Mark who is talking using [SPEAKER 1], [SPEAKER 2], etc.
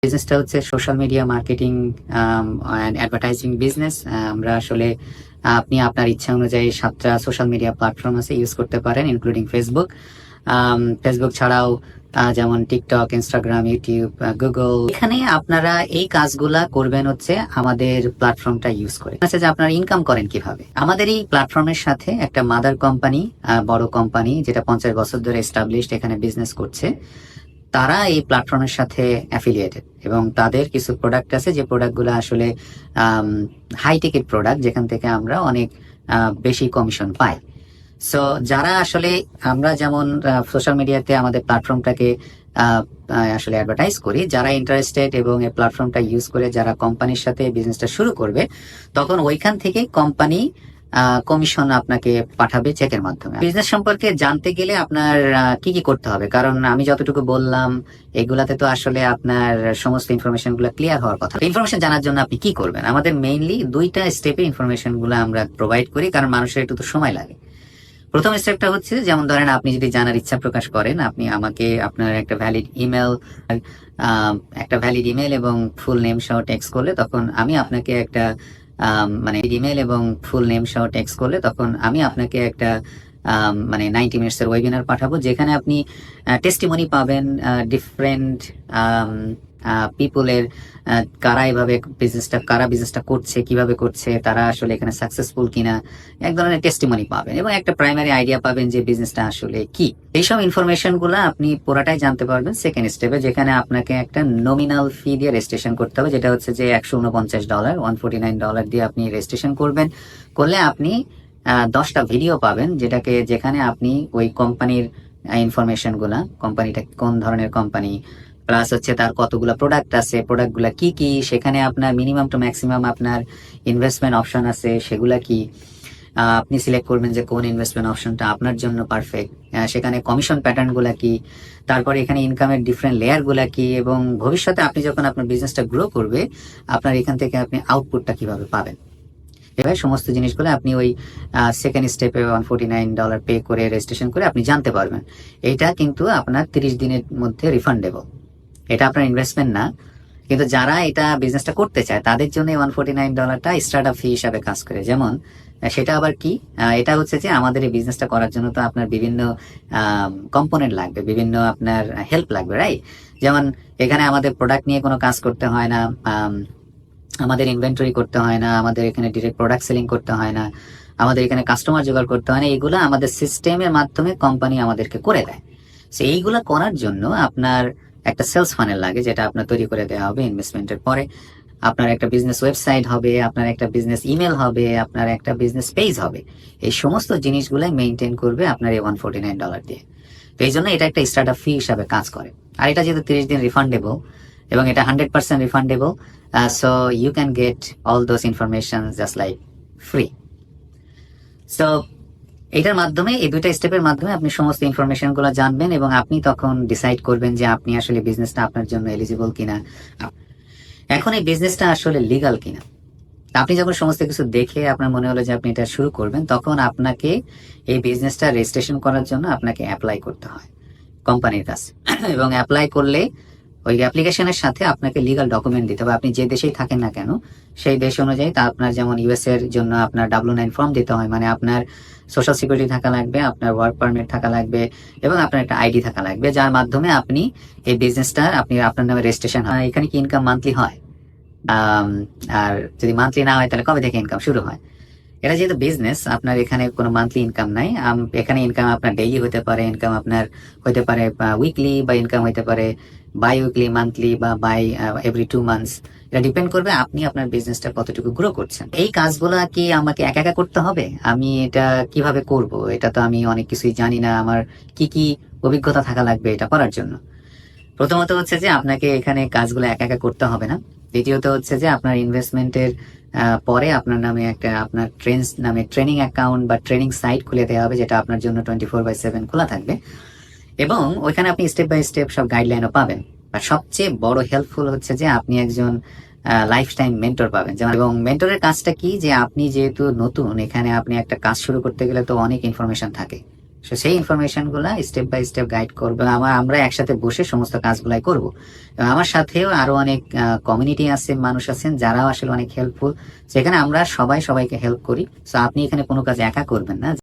[SPEAKER 1] বিজনেসটা হচ্ছে social media marketing and advertising business. আমরা আসলে আপনি আপনার ইচ্ছা অনুযায়ী 7টা সোশ্যাল মিডিয়া প্ল্যাটফর্ম আছে, ইউজ করতে পারেন, ইনক্লুডিং ফেসবুক। ফেসবুক ছাড়াও যেমন টিকটক, ইনস্টাগ্রাম, ইউটিউব, গুগল। এখানে আপনারা এই কাজগুলা করবেন হচ্ছে আমাদের প্ল্যাটফর্মটা ইউজ করে। যে আপনারা ইনকাম করেন কিভাবে? আমাদের এই প্ল্যাটফর্মের সাথে একটা মাদার কোম্পানি, বড় কোম্পানি যেটা 50 বছর ধরে এস্টাবলিশড এখানে বিজনেস করছে, তারা এই প্ল্যাটফর্মের সাথে অ্যাফিলিয়েটেড এবং তাদের কিছু প্রোডাক্ট আছে যে প্রোডাক্টগুলো আসলে হাই টিকেট প্রোডাক্ট, যেখান থেকে আমরা অনেক বেশি কমিশন পাই। সো যারা আসলে আমরা যেমন সোশ্যাল মিডিয়াতে আমাদের প্ল্যাটফর্মটাকে আসলে অ্যাডভার্টাইজ করি, যারা ইন্টারেস্টেড এবং এই প্ল্যাটফর্মটা ইউজ করে যারা কোম্পানির সাথে বিজনেসটা শুরু করবে, তখন ওইখান থেকে কোম্পানি কমিশন আপনাকে পাঠাবে চেকের মাধ্যমে। বিজনেস সম্পর্কে জানতে গেলে আপনার কি কি করতে হবে, কারণ আমি যতটুকু বললাম এগুলাতে তো আসলে আপনার সমস্ত ইনফরমেশন গুলো ক্লিয়ার হওয়ার কথা। ইনফরমেশন জানার জন্য আপনি কি করবেন? আমাদের মেইনলি 2টা স্টেপে ইনফরমেশন গুলো আমরা প্রোভাইড করি, কারণ মানুষের একটু তো সময় লাগে। প্রথম স্টেপটা হচ্ছে, যেমন ধরেন আপনি যদি জানার ইচ্ছা প্রকাশ করেন, আপনি আমাকে আপনার একটা ভ্যালিড ইমেল এবং ফুল নেম সহ টেক্সট করলে, তখন আমি আপনাকে একটা আমি আপনাকে একটা 90 মিনিটসের ওয়েবিনার পাঠাবো, যেখানে আপনি টেস্টিমনি পাবেন ডিফারেন্ট পিপলের, কারা বিজনেসটা করছে, কিভাবে করছে, তারা আসলে এখানে সাকসেসফুল কিনা, এক ধরনের টেস্টিমনি পাবেন এবং একটা প্রাইমারি আইডিয়া পাবেন যে বিজনেসটা আসলে কি। এইসব ইনফরমেশন গুলো আপনি পুরাটাই জানতে পারবেন সেকেন্ড স্টেপে, যেখানে আপনাকে একটা নমিনাল ফি দিয়ে রেজিস্ট্রেশন করতে হবে, যেটা হচ্ছে যে $149, $149 দিয়ে আপনি রেজিস্ট্রেশন করলে আপনি 10টা ভিডিও পাবেন, যেখানে আপনি ওই কোম্পানির ইনফরমেশন গুলা, কোম্পানিটা কোন ধরনের কোম্পানি, প্লাস হচ্ছে তার কতগুলো প্রোডাক্ট আছে, প্রোডাক্টগুলা কি কি, সেখানে আপনার মিনিমাম টু ম্যাক্সিমাম আপনার ইনভেস্টমেন্ট অপশন আছে সেগুলা কি, আপনি সিলেক্ট করবেন যে কোন ইনভেস্টমেন্ট অপশনটা আপনার জন্য পারফেক্ট, সেখানে কমিশন প্যাটার্ন গুলা কি, তারপরে এখানে ইনকামের ডিফারেন্ট লেয়ার গুলা কি, এবং ভবিষ্যতে আপনি যখন আপনার বিজনেসটা গ্রো করবে আপনার এখান থেকে আপনি আউটপুটটা কিভাবে পাবেন, এভাবে সমস্ত জিনিসগুলো আপনি ওই সেকেন্ড স্টেপে $149 পে করে রেজিস্ট্রেশন করে আপনি জানতে পারবেন। এটা কিন্তু আপনার 30 দিনের মধ্যে রিফান্ডেবল। এটা আপনার ইনভেস্টমেন্ট না, কিন্তু যারা এটা বিজনেসটা করতে চায় তাদের জন্য $149টা স্টার্ট আপ ফি হিসাবে কাজ করে। যেমন সেটা আবার কি, এটা হচ্ছে যে আমাদের এই বিজনেসটা করার জন্য তো আপনার বিভিন্ন কম্পোনেন্ট লাগবে, বিভিন্ন আপনার হেল্প লাগবে, রাইট? যেমন এখানে আমাদের প্রোডাক্ট নিয়ে কোনো কাজ করতে হয় না, আমাদের ইনভেন্টরি করতে হয় না, আমাদের এখানে ডিরেক্ট প্রোডাক্ট সেলিং করতে হয় না, আমাদের এখানে কাস্টমার জোগাড় করতে হয় না, এগুলো আমাদের সিস্টেমের মাধ্যমে কোম্পানি আমাদেরকে করে দেয়। সো এইগুলা করার জন্য আপনার একটা সেলস ফানেল লাগে, যেটা আপনার তৈরি করে দেওয়া হবে ইনভেস্টমেন্টের পরে। আপনার একটা বিজনেস ওয়েবসাইট হবে, আপনার একটা বিজনেস ইমেল হবে, আপনার একটা বিজনেস পেজ হবে। এই সমস্ত জিনিসগুলাই মেনটেন করবে আপনার এই $149 দিয়ে। তো এই জন্য এটা একটা স্টার্ট আপ ফি হিসাবে কাজ করে। আর এটা যেহেতু 30 দিন রিফান্ডেবল এবং এটা 100% refundable, so you can get all those information just like free. So এটার মাধ্যমে, এই 2টা স্টেপের মাধ্যমে আপনি সমস্ত ইনফরমেশন গুলো জানবেন এবং আপনি তখন ডিসাইড করবেন যে আপনি আসলে বিজনেসটা আপনার জন্য এলিজিবল কিনা, এখন এই বিজনেসটা আসলে লিগাল কিনা। আপনি যখন সমস্ত কিছু দেখে আপনার মনে হলো যে আপনি এটা শুরু করবেন, তখন আপনাকে এই বিজনেসটা রেজিস্ট্রেশন করার জন্য আপনাকে অ্যাপ্লাই করতে হয় কোম্পানির কাছে এবং অ্যাপ্লাই করলে ওই অ্যাপ্লিকেশনের সাথে আপনাকে লিগাল ডকুমেন্ট দিতে হবে। আপনি যে দেশেই থাকেন না কেন সেই দেশ অনুযায়ী, তা আপনার যেমন ইউএস এর জন্য আপনার W9 ফর্ম দিতে হয়, মানে আপনার সোশ্যাল সিকিউরিটি থাকা লাগবে, আপনার ওয়ার্ক পারমিট থাকা লাগবে এবং আপনার একটা আইডি থাকা লাগবে, যার মাধ্যমে আপনি এই বিজনেসটা আপনার নামে রেজিস্ট্রেশন হয়। এখানে কি ইনকাম মান্থলি হয়? আর যদি মান্থলি না হয় তাহলে কবে থেকে ইনকাম শুরু হয়? এটা যেহেতু বিজনেস, আপনার এখানে কোনো মান্থলি ইনকাম নাই। এখানে ইনকাম আপনার ডেইলি হতে পারে, ইনকাম আপনার হতে পারে উইকলি, বা ইনকাম হতে পারে বাই উইকলি, মান্থলি, বা বাই এভরি 2 মান্থস। এটা ডিপেন্ড করবে আপনি আপনার বিজনেসটা কতটুকু গ্রো করছেন। এই কাজগুলা কি আমাকে একা একা করতে হবে? আমি এটা কিভাবে করব? এটা তো আমি অনেক কিছুই জানি না। আমার কি কি অভিজ্ঞতা থাকা লাগবে এটা করার জন্য? প্রথমত হচ্ছে যে আপনাকে এখানে কাজগুলো একা একা করতে হবে না। দ্বিতীয়ত হচ্ছে যে আপনার ইনভেস্টমেন্টের পরে আপনার নামে আপনার ট্রেনিং অ্যাকাউন্ট বা ট্রেনিং সাইট খুলে দেওয়া হবে, যেটা আপনার জন্য 24/7 খোলা থাকবে এবং ওইখানে আপনি স্টেপ বাই স্টেপ সব গাইডলাইনও পাবেন। আর সবচেয়ে বড় হেল্পফুল হচ্ছে যে আপনি একজন লাইফ টাইম মেন্টর পাবেন। যেমন, এবং মেন্টরের কাজটা কি, যে আপনি যেহেতু নতুন এখানে, আপনি একটা কাজ শুরু করতে গেলে তো অনেক ইনফরমেশন থাকে, তো সেই ইনফরমেশন গুলা স্টেপ বাই স্টেপ গাইড করবে, আমরা একসাথে বসে সমস্ত কাজগুলাই করব। এবং আমার সাথেও আরো অনেক কমিউনিটি আছে, মানুষ আছেন যারাও আসলে অনেক হেল্পফুল, সেখানে আমরা সবাই সবাইকে হেল্প করি। তো আপনি এখানে কোনো কাজ একা করবেন না।